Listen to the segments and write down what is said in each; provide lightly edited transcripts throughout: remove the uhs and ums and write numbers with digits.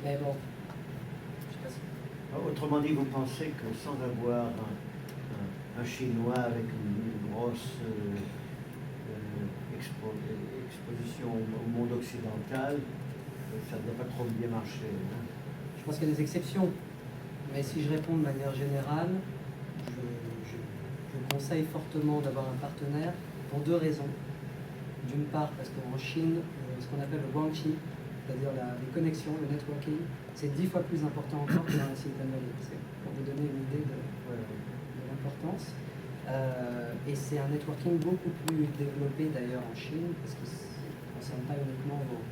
Mais bon, je sais pas si... Autrement dit, vous pensez que sans avoir un Chinois avec une grosse exposition au monde occidental, ça ne doit pas trop bien marcher. Hein. Je pense qu'il y a des exceptions, mais si je réponds de manière générale, je conseille fortement d'avoir un partenaire pour deux raisons. D'une part, parce qu'en Chine, ce qu'on appelle le guanxi, c'est-à-dire les connexions, le networking, c'est 10 fois plus important encore que dans la Silicon Valley. C'est pour vous donner une idée de l'importance. Et c'est un networking beaucoup plus développé d'ailleurs en Chine, parce que ça ne concerne pas uniquement vos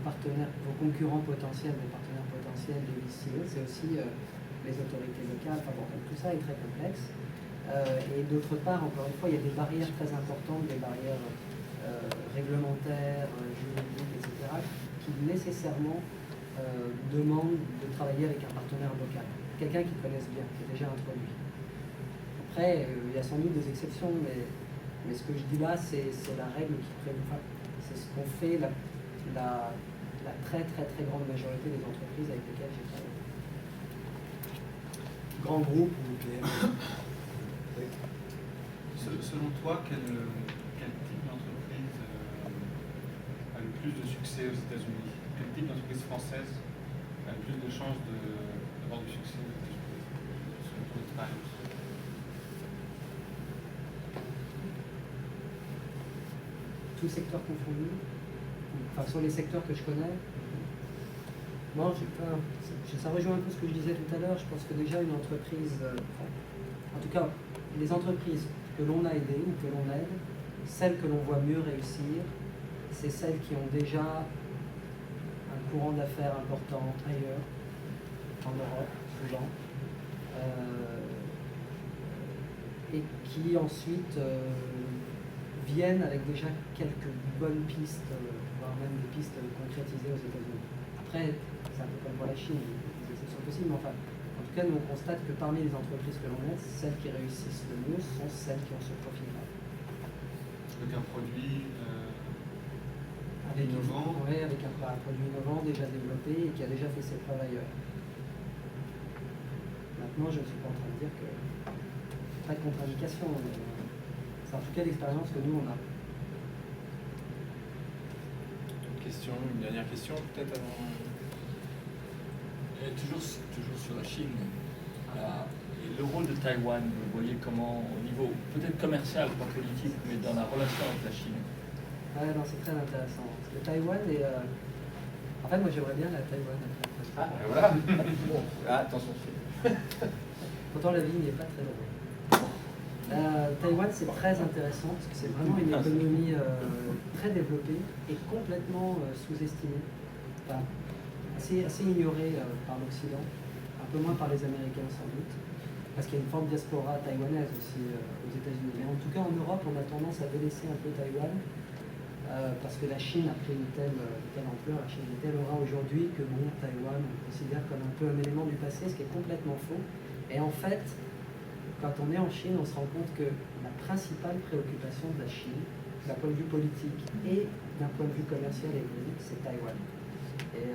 partenaires, vos concurrents potentiels, vos partenaires potentiels de VCE, c'est aussi les autorités locales. Enfin bon, tout ça est très complexe. Et d'autre part, encore une fois, il y a des barrières très importantes, des barrières réglementaires, juridiques, etc., qui nécessairement demandent de travailler avec un partenaire local, quelqu'un qui connaisse bien, qui est déjà introduit. Après, il y a sans doute des exceptions, mais ce que je dis là, c'est la règle qui prévaut. Enfin, c'est ce qu'ont fait la très très très grande majorité des entreprises avec lesquelles j'ai travaillé. Grands groupes ou PME. Selon toi, quel type d'entreprise a le plus de succès aux États-Unis? Quel type d'entreprise française a le plus de chances d'avoir du succès aux États-Unis, selon ton expérience? Tous secteurs confondus, enfin sur les secteurs que je connais. Bon, ça rejoint un peu ce que je disais tout à l'heure. Je pense que déjà une entreprise, en tout cas les entreprises que l'on a aidées ou que l'on aide, celles que l'on voit mieux réussir, c'est celles qui ont déjà un courant d'affaires important ailleurs, en Europe souvent, et qui ensuite viennent avec déjà quelques bonnes pistes, voire même des pistes concrétisées aux États-Unis. Après, c'est un peu comme pour la Chine, des exceptions possibles, mais enfin, en tout cas, nous on constate que parmi les entreprises que l'on aide, celles qui réussissent le mieux sont celles qui ont ce profil-là. Avec un produit innovant. Oui, avec un produit innovant déjà développé et qui a déjà fait ses preuves ailleurs. Maintenant, je ne suis pas en train de dire que pas de contre-indication, mais c'est en tout cas l'expérience que nous on a. Une dernière question peut-être avant. Toujours sur la Chine, et le rôle de Taïwan, vous voyez comment, au niveau peut-être commercial, pas politique, mais dans la relation avec la Chine? Ouais, non, c'est très intéressant. Parce que Taïwan est... En fait, moi j'aimerais bien la Taïwan. Ah, voilà. Bon, attention. Pourtant la vie n'est pas très drôle. Taïwan, c'est très intéressant parce que c'est vraiment une économie très développée et complètement sous-estimée. Enfin, assez ignorée par l'Occident, un peu moins par les Américains sans doute, parce qu'il y a une forte diaspora taïwanaise aussi aux États-Unis. Mais en tout cas, en Europe, on a tendance à délaisser un peu Taïwan, parce que la Chine a pris une telle ampleur, la Chine a une telle aura aujourd'hui que bon, Taïwan, on considère comme un peu un élément du passé, ce qui est complètement faux. Et en fait, quand on est en Chine, on se rend compte que la principale préoccupation de la Chine, d'un point de vue politique et d'un point de vue commercial et économique, c'est Taïwan. Et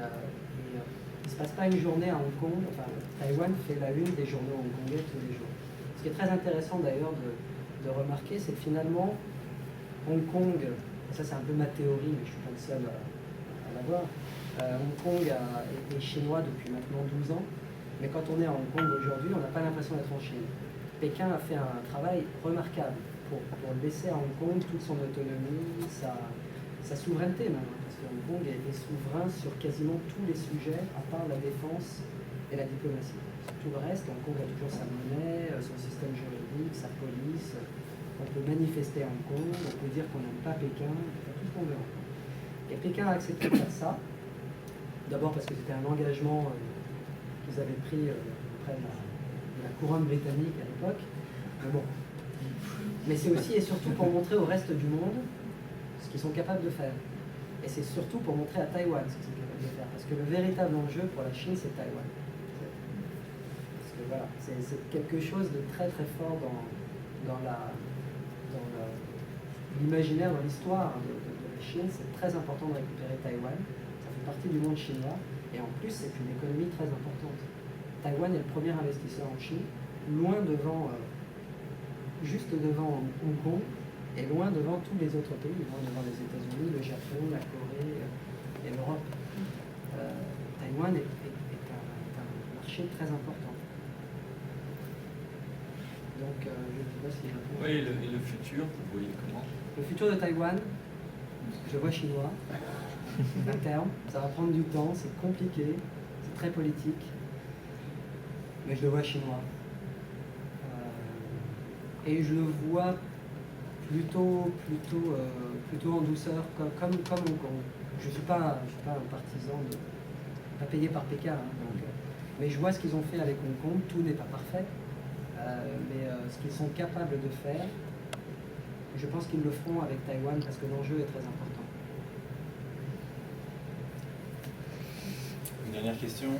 il ne se passe pas une journée à Hong Kong, enfin, Taïwan fait la une des journaux hongkongais tous les jours. Ce qui est très intéressant d'ailleurs de remarquer, c'est que finalement, Hong Kong, et ça c'est un peu ma théorie, mais je ne suis pas le seul à l'avoir, Hong Kong est chinois depuis maintenant 12 ans, mais quand on est à Hong Kong aujourd'hui, on n'a pas l'impression d'être en Chine. Pékin a fait un travail remarquable pour laisser à Hong Kong toute son autonomie, sa souveraineté même, parce que Hong Kong est souverain sur quasiment tous les sujets, à part la défense et la diplomatie. Tout le reste, Hong Kong a toujours sa monnaie, son système juridique, sa police. On peut manifester à Hong Kong, on peut dire qu'on n'aime pas Pékin, on peut faire tout ce qu'on veut. Et Pékin a accepté de faire ça, d'abord parce que c'était un engagement qu'ils avaient pris auprès de la couronne britannique à l'époque. Mais bon. Mais c'est aussi et surtout pour montrer au reste du monde ce qu'ils sont capables de faire. Et c'est surtout pour montrer à Taïwan ce qu'ils sont capables de faire. Parce que le véritable enjeu pour la Chine, c'est Taïwan. Parce que voilà, c'est quelque chose de très très fort dans l'imaginaire, dans l'histoire de la Chine. C'est très important de récupérer Taïwan. Ça fait partie du monde chinois. Et en plus, c'est une économie très importante. Taïwan est le premier investisseur en Chine, loin devant, juste devant Hong Kong, et loin devant tous les autres pays, loin devant les États-Unis, le Japon, la Corée et l'Europe. Taïwan est un marché très important. Donc, je ne sais pas si je réponds. Oui, et le futur, vous voyez comment? Le futur de Taïwan, je vois chinois, à terme. Ça va prendre du temps, c'est compliqué, c'est très politique, mais je le vois chinois. Et je le vois plutôt en douceur, comme Hong Kong. Je ne suis pas un partisan pas payé par Pékin, hein, donc, mais je vois ce qu'ils ont fait avec Hong Kong. Tout n'est pas parfait, mais ce qu'ils sont capables de faire, je pense qu'ils le feront avec Taïwan parce que l'enjeu est très important. Une dernière question.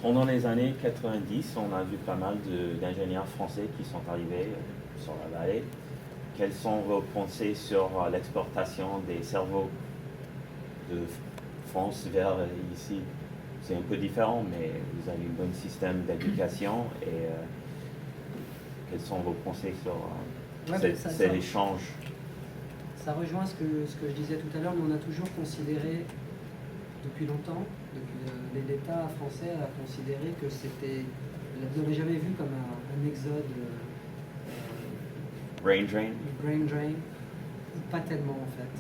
Pendant les années 90, on a vu pas mal d'ingénieurs français qui sont arrivés sur la vallée. Quelles sont vos pensées sur l'exportation des cerveaux de France vers ici? C'est un peu différent, mais vous avez un bon système d'éducation et quelles sont vos pensées sur cet échange? Ça rejoint ce que je disais tout à l'heure, mais on a toujours considéré, depuis longtemps, l'État français a considéré que c'était, vous n'avez jamais vu comme un exode brain drain? Brain drain, pas tellement en fait.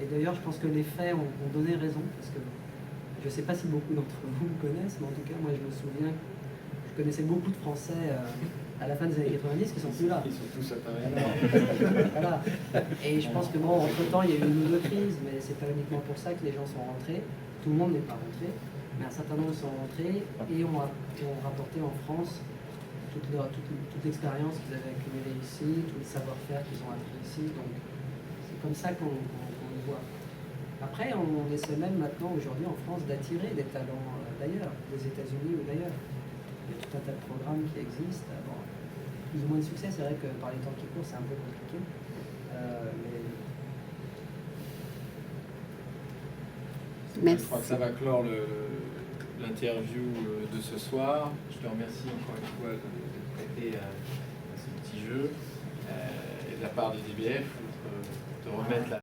Et d'ailleurs, je pense que les faits ont donné raison, parce que je ne sais pas si beaucoup d'entre vous me connaissent, mais en tout cas, moi je me souviens, je connaissais beaucoup de Français à la fin des années 90 qui sont plus là. Ils sont tous appareils. Voilà. Et je pense que bon, entre-temps, il y a eu une ou deux crises, mais c'est pas uniquement pour ça que les gens sont rentrés. Tout le monde n'est pas rentré, mais un certain nombre sont rentrés et ont rapporté en France toute l'expérience qu'ils avaient accumulée ici, tout le savoir-faire qu'ils ont appris ici. Donc c'est comme ça qu'on le voit. Après, on essaie même maintenant, aujourd'hui en France, d'attirer des talents d'ailleurs, des États-Unis ou d'ailleurs. Il y a tout un tas de programmes qui existent. Bon, plus ou moins de succès, c'est vrai que par les temps qui courent, c'est un peu compliqué. Mais Merci. Je crois que ça va clore l'interview de ce soir. Je te remercie encore une fois de prêter à ce petit jeu et de la part du DBF de remettre la